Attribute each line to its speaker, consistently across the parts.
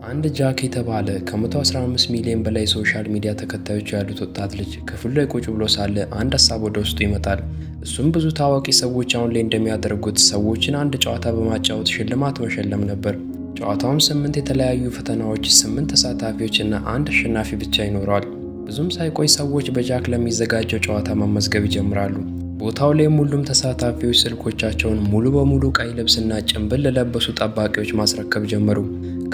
Speaker 1: አንድ ጃክ የተባለ ከ115 ሚሊዮን በላይ ሶሻል ሚዲያ ተከታዮች ያሉት ወጣት ልጅ ክፍሉ ላይ ቁጭ ብሎ ሳለ አንድ ሀሳብ ወደ ውስጡ ይመጣል። እሱም ብዙ ታዋቂ ሰዎች አሁን ላይ እንደሚያደርጉት ሰዎችን አንድ ጨዋታ በማጫወት ሽልማት መሸለም ነበር። ጨዋታውም 8 የተለያዩ ፈተናዎች፣ 8 ተሳታፊዎች እና አንድ አሸናፊ ብቻ ይኖረዋል። ብዙም ሳይቆይ ሰዎች በጃክ ለሚዘጋጀው ጨዋታ መመዝገብ ይጀምራሉ። ቦታው ላይም ሁሉም ተሳታፊዎች ስልኮቻቸውን ሙሉ በሙሉ ቀይ ልብስና ጭንብል ለለበሱ ጠባቂዎች ማስረከብ ጀመሩ።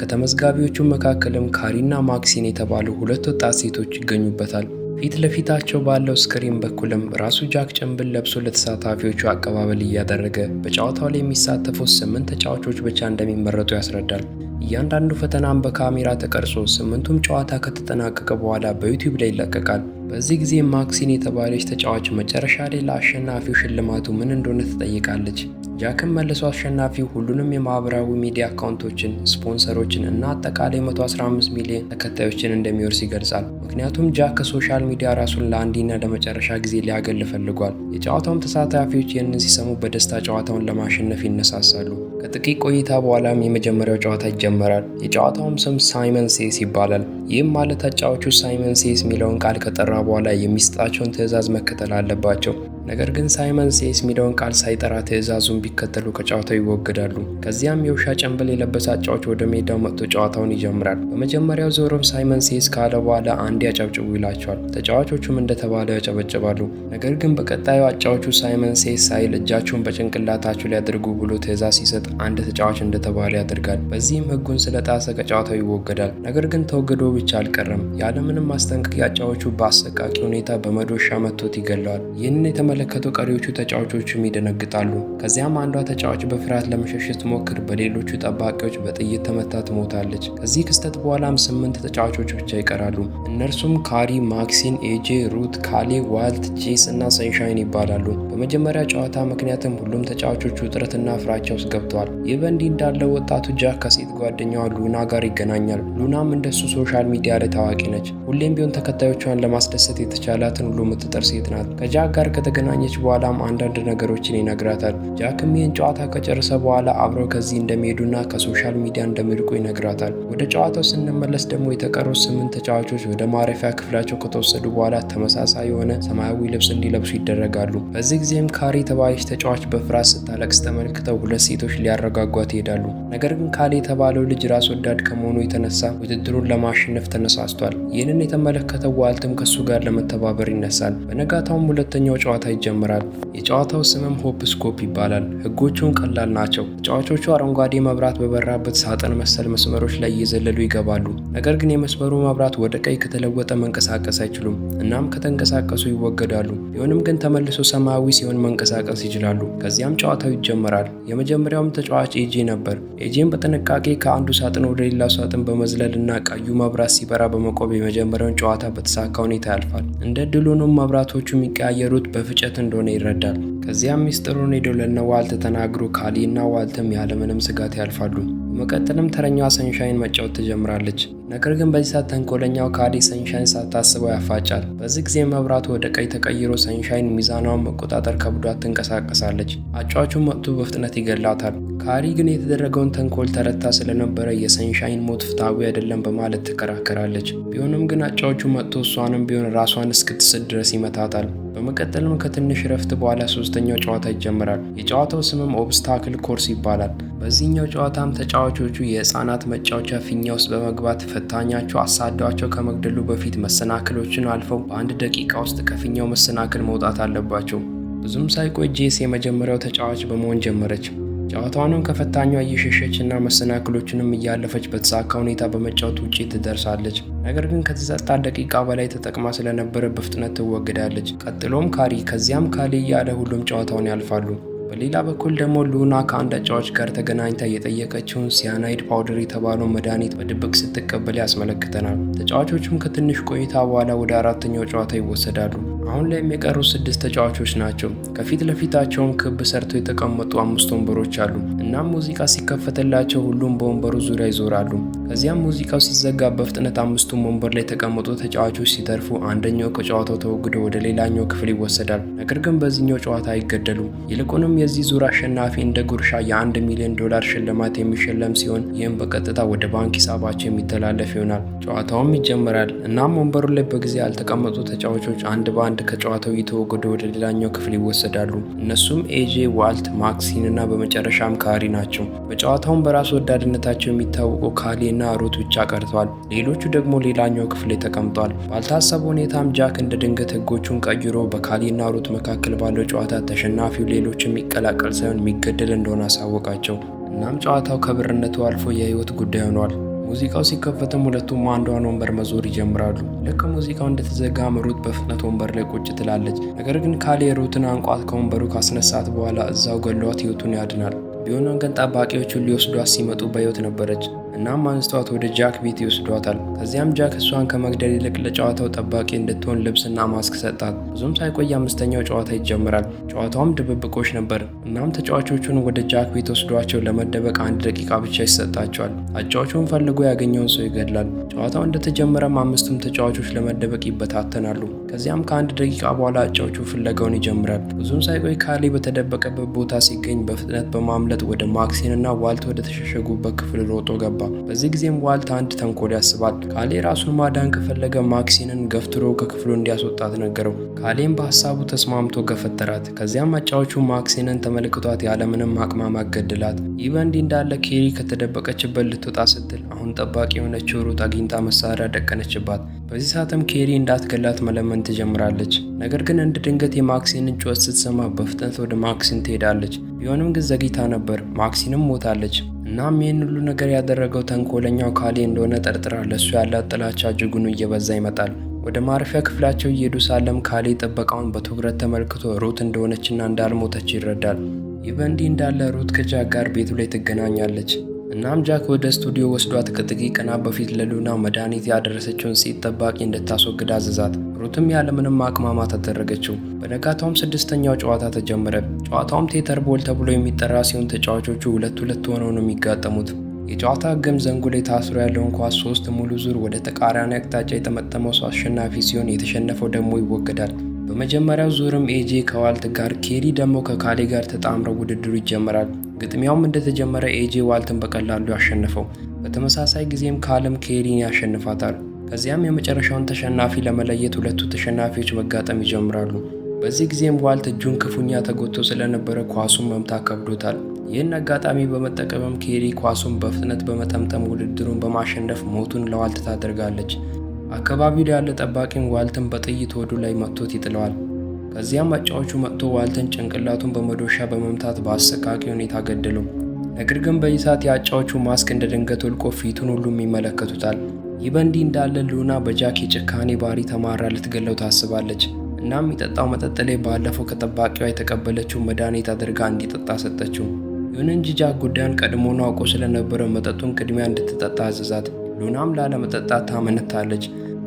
Speaker 1: ከተመዝጋቢዎቹ መካከልም ካሪና ማክሲን የተባሉ ሁለት ወጣት ሴቶች ይገኙበታል። ፊት ለፊታቸው ባለው ስክሪን በኩልም ራሱ ጃክ ጭንብል ለብሶ ለተሳታፊዎቹ አቀባበል እያደረገ በጨዋታው ላይ የሚሳተፉት 8 ተጫዋቾች ብቻ እንደሚመረጡ ያስረዳል። እያንዳንዱ ፈተናም በካሜራ ተቀርጾ 8ቱም ጨዋታ ከተጠናቀቀ በኋላ በዩቲዩብ ላይ ይለቀቃል። በዚህ ጊዜ ማክሲን የተባለች ተጫዋች መጨረሻ ላይ ለአሸናፊው ሽልማቱ ምን እንደሆነ ትጠይቃለች። ጃክም መልሶ አሸናፊው ሁሉንም የማህበራዊ ሚዲያ አካውንቶችን፣ ስፖንሰሮችን እና አጠቃላይ 115 ሚሊዮን ተከታዮችን እንደሚወርስ ይገልጻል። ምክንያቱም ጃክ ከሶሻል ሚዲያ ራሱን ለአንዴና ለመጨረሻ ጊዜ ሊያገል ፈልጓል። የጨዋታውም ተሳታፊዎች ይህንን ሲሰሙ በደስታ ጨዋታውን ለማሸነፍ ይነሳሳሉ። ከጥቂት ቆይታ በኋላም የመጀመሪያው ጨዋታ ይጀመራል። የጨዋታውም ስም ሳይመን ሴስ ይባላል። ይህም ማለት ተጫዋቹ ሳይመን ሴስ የሚለውን ቃል ከጠራ በኋላ የሚሰጣቸውን ትዕዛዝ መከተል አለባቸው። ነገር ግን ሳይመን ሴስ የሚለውን ቃል ሳይጠራ ትዕዛዙን ቢከተሉ ከጨዋታው ይወገዳሉ። ከዚያም የውሻ ጭንብል የለበሰ አጫዋች ወደ ሜዳው መጥቶ ጨዋታውን ይጀምራል። በመጀመሪያው ዞርም ሳይመን ሴስ ካለ በኋላ አንዴ ያጨብጭቡ ይላቸዋል። ተጫዋቾቹም እንደተባለው ያጨበጭባሉ። ነገር ግን በቀጣዩ አጫዋቹ ሳይመን ሴስ ሳይል እጃቸውን በጭንቅላታቸው ላይ አድርጉ ብሎ ትዕዛዝ ሲሰጥ አንድ ተጫዋች እንደተባለ ያደርጋል። በዚህም ሕጉን ስለጣሰ ከጨዋታው ይወገዳል። ነገር ግን ተወግዶ ብቻ አልቀረም። ያለምንም ማስጠንቀቂያ አጫዋቹ በአሰቃቂ ሁኔታ በመዶሻ መቶት ይገለዋል። ይህንን የተመለከቱ ቀሪዎቹ ተጫዋቾችም ይደነግጣሉ። ከዚያም አንዷ ተጫዋች በፍርሃት ለመሸሽ ስትሞክር በሌሎቹ ጠባቂዎች በጥይት ተመታ ትሞታለች። ከዚህ ክስተት በኋላም 8 ተጫዋቾች ብቻ ይቀራሉ። እነርሱም ካሪ፣ ማክሲን፣ ኤጄ፣ ሩት፣ ካሌ፣ ዋልት፣ ጄስ እና ሰንሻይን ይባላሉ። በመጀመሪያ ጨዋታ ምክንያትም ሁሉም ተጫዋቾች ውጥረትና ፍራቻ ውስጥ ገብተዋል። ይህ በእንዲህ እንዳለ ወጣቱ ጃክ ከሴት ጓደኛዋ ሉና ጋር ይገናኛል። ሉናም እንደሱ ሶሻል ሚዲያ ላይ ታዋቂ ነች። ሁሌም ቢሆን ተከታዮቿን ለማስደሰት የተቻላትን ሁሉ የምትጥር ሴት ናት። ከጃክ ጋር ከተገናኘች በኋላም አንዳንድ ነገሮችን ይነግራታል። ጃክም ይህን ጨዋታ ከጨረሰ በኋላ አብረው ከዚህ እንደሚሄዱና ከሶሻል ሚዲያ እንደሚርቁ ይነግራታል። ወደ ጨዋታው ስንመለስ ደግሞ የተቀሩት 8 ተጫዋቾች ወደ ማረፊያ ክፍላቸው ከተወሰዱ በኋላ ተመሳሳይ የሆነ ሰማያዊ ልብስ እንዲለብሱ ይደረጋሉ። በዚህ ጊዜም ካሪ የተባለች ተጫዋች በፍርሃት ስታለቅስ ተመልክተው ሁለት ሴቶች ሊያረጋጓት ይሄዳሉ። ነገር ግን ካሌ የተባለው ልጅ ራስ ወዳድ ከመሆኑ የተነሳ ውድድሩን ለማሸነፍ ተነሳስቷል። ይህንን የተመለከተው ዋልትም ከሱ ጋር ለመተባበር ይነሳል። በነጋታውም ሁለተኛው ጨዋታ ይጀምራል። የጨዋታው ስምም ሆፕ ስኮፕ ይባላል። ህጎቹም ቀላል ናቸው። ተጫዋቾቹ አረንጓዴ መብራት በበራበት ሳጥን መሰል መስመሮች ላይ እየዘለሉ ይገባሉ። ነገር ግን የመስመሩ መብራት ወደ ቀይ ከተለወጠ መንቀሳቀስ አይችሉም። እናም ከተንቀሳቀሱ ይወገዳሉ። ቢሆንም ግን ተመልሶ ሰማያዊ ሲሆን መንቀሳቀስ ይችላሉ። ከዚያም ጨዋታው ይጀምራል። የመጀመሪያውም ተጫዋች ኤጄ ነበር። ኤጄም በጥንቃቄ ከአንዱ ሳጥን ወደ ሌላው ሳጥን በመዝለል እና ቀዩ መብራት ሲበራ በመቆም የመጀመሪያውን ጨዋታ በተሳካ ሁኔታ ያልፋል። እንደ ድል ሆኖም መብራቶቹ የሚቀያየሩት በፍጨት እንደሆነ ይረዳል። ከዚያም ሚስጥሩን ሄዶ ለነ ዋልት ተናግሮ ካሊ እና ዋልትም ያለምንም ስጋት ያልፋሉ። በመቀጠልም ተረኛዋ ሰንሻይን መጫወት ትጀምራለች። ነገር ግን በዚህ ሰዓት ተንኮለኛው ካሊ ሰንሻይን ሳታስበው ያፋጫል። በዚህ ጊዜ መብራቱ ወደ ቀይ ተቀይሮ ሰንሻይን ሚዛናውን መቆጣጠር ከብዷት ትንቀሳቀሳለች። አጫዋቹም መጥቶ በፍጥነት ይገላታል። ካሪ ግን የተደረገውን ተንኮል ተረታ ስለነበረ የሰንሻይን ሞት ፍትሃዊ አይደለም በማለት ትከራከራለች። ቢሆንም ግን አጫዋቹ መጥቶ እሷንም ቢሆን ራሷን እስክትስት ድረስ ይመታታል። በመቀጠልም ከትንሽ ረፍት በኋላ ሶስተኛው ጨዋታ ይጀምራል። የጨዋታው ስምም ኦብስታክል ኮርስ ይባላል። በዚህኛው ጨዋታም ተጫዋቾቹ የህፃናት መጫወቻ ፊኛ ውስጥ በመግባት ፈታኛቸው አሳደዋቸው ከመግደሉ በፊት መሰናክሎችን አልፈው በ1 ደቂቃ ውስጥ ከፊኛው መሰናክል መውጣት አለባቸው። ብዙም ሳይቆይ ጄስ የመጀመሪያው ተጫዋች በመሆን ጀመረች። ጨዋታውንም ከፈታኟ እየሸሸች እና መሰናክሎችንም እያለፈች በተሳካ ሁኔታ በመጫወት ውጪ ትደርሳለች። ነገር ግን ከተሰጣት ደቂቃ በላይ ተጠቅማ ስለነበረ በፍጥነት ትወገዳለች። ቀጥሎም ካሪ፣ ከዚያም ካሌ እያለ ሁሉም ጨዋታውን ያልፋሉ። በሌላ በኩል ደግሞ ሉና ከአንድ አጫዋች ጋር ተገናኝታ የጠየቀችውን ሲያናይድ ፓውደር የተባለው መድኃኒት በድብቅ ስትቀበል ያስመለክተናል። ተጫዋቾቹም ከትንሽ ቆይታ በኋላ ወደ 4ኛው ጨዋታ ይወሰዳሉ። አሁን ላይ የሚቀሩት 6 ተጫዋቾች ናቸው። ከፊት ለፊታቸውም ክብ ሰርተው የተቀመጡ 5 ወንበሮች አሉ። እናም ሙዚቃ ሲከፈትላቸው ሁሉም በወንበሩ ዙሪያ ይዞራሉ። ከዚያም ሙዚቃው ሲዘጋ በፍጥነት አምስቱም ወንበር ላይ የተቀመጡ ተጫዋቾች ሲተርፉ አንደኛው ከጨዋታው ተወግዶ ወደ ሌላኛው ክፍል ይወሰዳል። ነገር ግን በዚህኛው ጨዋታ አይገደሉም። ይልቁንም የዚህ ዙር አሸናፊ እንደ ጉርሻ የ$1 ሚሊዮን ሽልማት የሚሸለም ሲሆን ይህም በቀጥታ ወደ ባንክ ሂሳባቸው የሚተላለፍ ይሆናል። ጨዋታውም ይጀምራል። እናም ወንበሩ ላይ በጊዜ ያልተቀመጡ ተጫዋቾች አንድ በአንድ ከጨዋታው እየተወገዱ ወደ ሌላኛው ክፍል ይወሰዳሉ። እነሱም ኤጄ፣ ዋልት፣ ማክሲን እና በመጨረሻም ካሪ ናቸው። በጨዋታውም በራስ ወዳድነታቸው የሚታወቁ ካሊ እና ሩት ብቻ ቀርተዋል። ሌሎቹ ደግሞ ሌላኛው ክፍል ላይ ተቀምጠዋል። ባልታሰበ ሁኔታም ጃክ እንደ ድንገት ህጎቹን ቀይሮ በካሊ እና ሩት መካከል ባለው ጨዋታ ተሸናፊው ሌሎች የሚቀላቀል ሳይሆን የሚገደል እንደሆነ አሳወቃቸው። እናም ጨዋታው ከብርነቱ አልፎ የህይወት ጉዳይ ሆኗል። ሙዚቃው ሲከፈትም ሁለቱም አንዷን ወንበር መዞር ይጀምራሉ። ልክ ሙዚቃው እንደተዘጋም ሩት በፍጥነት ወንበር ላይ ቁጭ ትላለች። ነገር ግን ካሊ ሩትን አንቋት ከወንበሩ ካስነሳት በኋላ እዛው ገሏት ህይወቱን ያድናል። ቢሆንም ግን ጠባቂዎቹን ሊወስዷት ሲመጡ በህይወት ነበረች። እናም አንስተዋት ወደ ጃክ ቤት ይወስዷታል። ከዚያም ጃክ እሷን ከመግደል ይልቅ ለጨዋታው ጠባቂ እንድትሆን ልብስና ማስክ ሰጣት። ብዙም ሳይቆይ አምስተኛው ጨዋታ ይጀምራል። ጨዋታውም ድብብቆች ነበር። እናም ተጫዋቾቹን ወደ ጃክ ቤት ወስዷቸው ለመደበቅ 1 ደቂቃ ብቻ ይሰጣቸዋል። አጫዋቹን ፈልጎ ያገኘውን ሰው ይገድላል። ጨዋታው እንደተጀመረም አምስቱም ተጫዋቾች ለመደበቅ ይበታተናሉ። ከዚያም ከ1 ደቂቃ በኋላ አጫዋቹ ፍለጋውን ይጀምራል። ብዙም ሳይቆይ ካሊ በተደበቀበት ቦታ ሲገኝ በፍጥነት በማምለጥ ወደ ማክሲን እና ዋልት ወደ ተሸሸጉበት ክፍል ሮጦ ገባ። በዚህ ጊዜም ዋልት አንድ ተንኮል ያስባል። ካሌ ራሱን ማዳን ከፈለገ ማክሲንን ገፍትሮ ከክፍሉ እንዲያስወጣት ነገረው። ካሌም በሀሳቡ ተስማምቶ ገፈተራት። ከዚያም አጫዋቹ ማክሲንን ተመልክቷት ያለምንም ማቅማማት ገደላት። ይህ በእንዲህ እንዳለ ኬሪ ከተደበቀችበት ልትወጣ ስትል አሁን ጠባቂ የሆነችው ሩት አግኝታ መሳሪያ ደቀነችባት። በዚህ ሰዓትም ኬሪ እንዳትገላት መለመን ትጀምራለች። ነገር ግን እንደ ድንገት የማክሲንን ጩኸት ስትሰማ በፍጥነት ወደ ማክሲን ትሄዳለች። ቢሆንም ግን ዘግይታ ነበር። ማክሲንም ሞታለች። እናም ይህን ሁሉ ነገር ያደረገው ተንኮለኛው ካሌ እንደሆነ ጠርጥራ ለእሱ ያላት ጥላቻ እጅጉን እየበዛ ይመጣል። ወደ ማረፊያ ክፍላቸው እየሄዱ ሳለም ካሌ ጥበቃውን በትኩረት ተመልክቶ ሩት እንደሆነችና እንዳልሞተች ይረዳል። ይህ በእንዲህ እንዳለ ሩት ከጃክ ጋር ቤቱ ላይ ትገናኛለች። እናም ጃክ ወደ ስቱዲዮ ወስዷት ከጥቂት ቀናት በፊት ለሉና መድኃኒት ያደረሰችውን ሴት ጠባቂ እንድታስወግድ አዘዛት። ሩትም ያለምንም ማቅማማት አደረገችው። በነጋታውም 6ኛው ጨዋታ ተጀመረ። ጨዋታውም ቴተር ቦል ተብሎ የሚጠራ ሲሆን ተጫዋቾቹ 2-2 ሆነው ነው የሚጋጠሙት። የጨዋታ ህግም ዘንጉ ላይ ታስሮ ያለውን ኳስ 3 ሙሉ ዙር ወደ ተቃራኒ አቅጣጫ የጠመጠመው ሰው አሸናፊ ሲሆን የተሸነፈው ደግሞ ይወገዳል። በመጀመሪያው ዙርም ኤጄ ከዋልት ጋር፣ ኬሪ ደግሞ ከካሌ ጋር ተጣምረው ውድድሩ ይጀምራል። ግጥሚያውም እንደተጀመረ ኤጄ ዋልትን በቀላሉ ያሸነፈው። በተመሳሳይ ጊዜም ካልም ኬሪን ያሸንፋታል። ከዚያም የመጨረሻውን ተሸናፊ ለመለየት ሁለቱ ተሸናፊዎች መጋጠም ይጀምራሉ። በዚህ ጊዜም ዋልት እጁን ክፉኛ ተጎድቶ ስለነበረ ኳሱን መምታት ከብዶታል። ይህን አጋጣሚ በመጠቀምም ኬሪ ኳሱን በፍጥነት በመጠምጠም ውድድሩን በማሸነፍ ሞቱን ለዋልት ታደርጋለች። አካባቢው ላይ ያለ ጠባቂም ዋልትን በጥይት ሆዱ ላይ መጥቶት ይጥለዋል። ከዚያም አጫዋቹ መጥቶ ዋልትን ጭንቅላቱን በመዶሻ በመምታት በአሰቃቂ ሁኔታ ገደለው። ነገር ግን በዚህ ሰዓት የአጫዋቹ ማስክ እንደ ድንገት ወልቆ ፊቱን ሁሉም ይመለከቱታል። ይህ በእንዲህ እንዳለ ሉና በጃክ የጭካኔ ባህሪ ተማራ ልትገለው ታስባለች። እናም የሚጠጣው መጠጥ ላይ ባለፈው ከጠባቂዋ የተቀበለችው መድኃኒት አድርጋ እንዲጠጣ ሰጠችው። ይሁን እንጂ ጃክ ጉዳዩን ቀድሞውኑ አውቆ ስለነበረ መጠጡን ቅድሚያ እንድትጠጣ አዘዛት። ሉናም ላለመጠጣት ታመነታለች።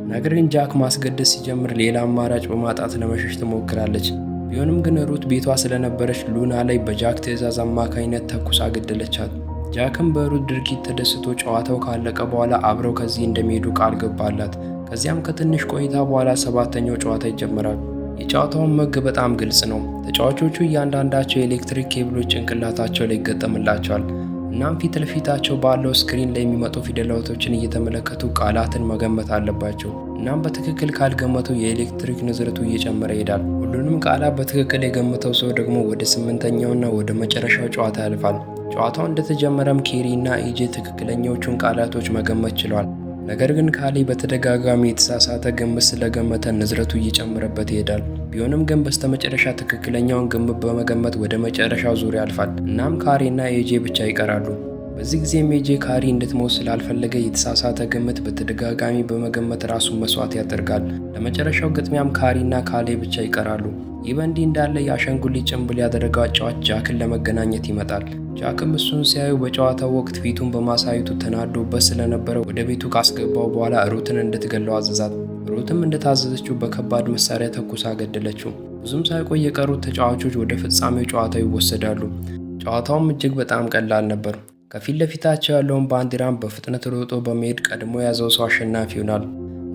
Speaker 1: ነገር ግን ጃክ ማስገደድ ሲጀምር ሌላ አማራጭ በማጣት ለመሸሽ ትሞክራለች። ቢሆንም ግን ሩት ቤቷ ስለነበረች ሉና ላይ በጃክ ትዕዛዝ አማካኝነት ተኩሳ ገደለቻት። ጃክም በሩት ድርጊት ተደስቶ ጨዋታው ካለቀ በኋላ አብረው ከዚህ እንደሚሄዱ ቃል ገባላት። ከዚያም ከትንሽ ቆይታ በኋላ 7ኛው ጨዋታ ይጀምራል። የጨዋታውን ሕግ በጣም ግልጽ ነው። ተጫዋቾቹ እያንዳንዳቸው የኤሌክትሪክ ኬብሎች ጭንቅላታቸው ላይ ይገጠምላቸዋል። እናም ፊት ለፊታቸው ባለው ስክሪን ላይ የሚመጡ ፊደላቶችን እየተመለከቱ ቃላትን መገመት አለባቸው። እናም በትክክል ካልገመቱ የኤሌክትሪክ ንዝረቱ እየጨመረ ይሄዳል። ሁሉንም ቃላት በትክክል የገመተው ሰው ደግሞ ወደ 8ኛውና ወደ መጨረሻው ጨዋታ ያልፋል። ጨዋታው እንደተጀመረም ኬሪ እና ኤጄ ትክክለኛዎቹን ቃላቶች መገመት ችለዋል። ነገር ግን ካሌ በተደጋጋሚ የተሳሳተ ግምት ስለገመተ ንዝረቱ እየጨመረበት ይሄዳል። ቢሆንም ግን በስተመጨረሻ ትክክለኛውን ግምት በመገመት ወደ መጨረሻው ዙር ያልፋል። እናም ካሪ እና ኤጄ ብቻ ይቀራሉ። በዚህ ጊዜም ኤጄ ካሪ እንድትሞት ስላልፈለገ የተሳሳተ ግምት በተደጋጋሚ በመገመት ራሱን መስዋዕት ያደርጋል። ለመጨረሻው ግጥሚያም ካሪ እና ካሌ ብቻ ይቀራሉ። ይህ በእንዲህ እንዳለ የአሻንጉሊት ጭንብል ያደረገው አጫዋች ጃክን ለመገናኘት ይመጣል። ጃክም እሱን ሲያዩ በጨዋታው ወቅት ፊቱን በማሳየቱ ተናዶበት ስለነበረ ወደ ቤቱ ካስገባው በኋላ ሩትን እንድትገለው አዘዛት። ሩትም እንደታዘዘችው በከባድ መሳሪያ ተኩሳ ገደለችው። ብዙም ሳይቆይ የቀሩት ተጫዋቾች ወደ ፍጻሜው ጨዋታው ይወሰዳሉ። ጨዋታውም እጅግ በጣም ቀላል ነበር። ከፊት ለፊታቸው ያለውን ባንዲራም በፍጥነት ሮጦ በመሄድ ቀድሞ የያዘው ሰው አሸናፊ ይሆናል።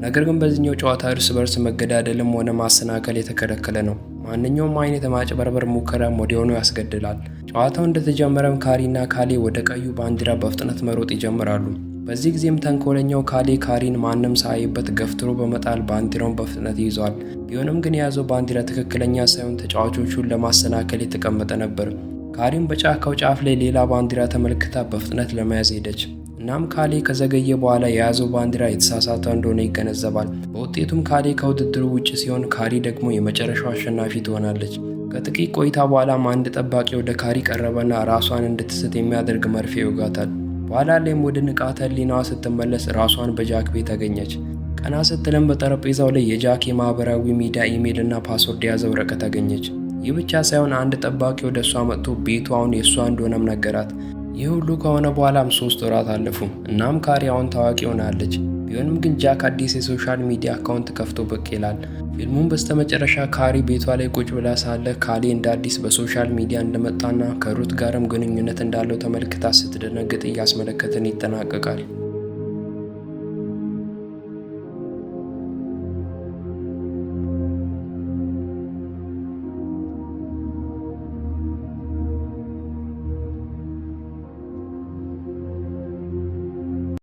Speaker 1: ነገር ግን በዚህኛው ጨዋታ እርስ በርስ መገዳደልም ሆነ ማሰናከል የተከለከለ ነው። ማንኛውም አይነት የማጭበርበር ሙከራም ወዲያውኑ ያስገድላል። ጨዋታው እንደተጀመረም ካሪና ካሌ ወደ ቀዩ ባንዲራ በፍጥነት መሮጥ ይጀምራሉ። በዚህ ጊዜም ተንኮለኛው ካሪን ማንም ሳያይበት ገፍትሮ በመጣል ባንዲራውን በፍጥነት ይይዘዋል። ቢሆንም ግን የያዘው ባንዲራ ትክክለኛ ሳይሆን ተጫዋቾቹን ለማሰናከል የተቀመጠ ነበር። ካሪም በጫካው ጫፍ ላይ ሌላ ባንዲራ ተመልክታ በፍጥነት ለመያዝ ሄደች። እናም ካሌ ከዘገየ በኋላ የያዘው ባንዲራ የተሳሳተ እንደሆነ ይገነዘባል። በውጤቱም ካሌ ከውድድሩ ውጭ ሲሆን፣ ካሪ ደግሞ የመጨረሻው አሸናፊ ትሆናለች። ከጥቂት ቆይታ በኋላም አንድ ጠባቂ ወደ ካሪ ቀረበና ራሷን እንድትስት የሚያደርግ መርፌ ይወጋታል። በኋላ ላይም ወደ ንቃተ ህሊናዋ ስትመለስ ራሷን በጃክ ቤት አገኘች። ቀና ስትልም በጠረጴዛው ላይ የጃክ የማህበራዊ ሚዲያ ኢሜይል እና ፓስወርድ የያዘ ወረቀት አገኘች። ይህ ብቻ ሳይሆን አንድ ጠባቂ ወደ እሷ መጥቶ ቤቱ አሁን የእሷ እንደሆነም ነገራት። ይህ ሁሉ ከሆነ በኋላም 3 ወራት አለፉ። እናም ካሪ አሁን ታዋቂ ሆናለች። ቢሆንም ግን ጃክ አዲስ የሶሻል ሚዲያ አካውንት ከፍቶ ብቅ ይላል። ፊልሙን በስተመጨረሻ ካሪ ቤቷ ላይ ቁጭ ብላ ሳለ ካሌ እንደ አዲስ በሶሻል ሚዲያ እንደመጣና ከሩት ጋርም ግንኙነት እንዳለው ተመልክታ ስትደነግጥ እያስመለከትን ይጠናቀቃል።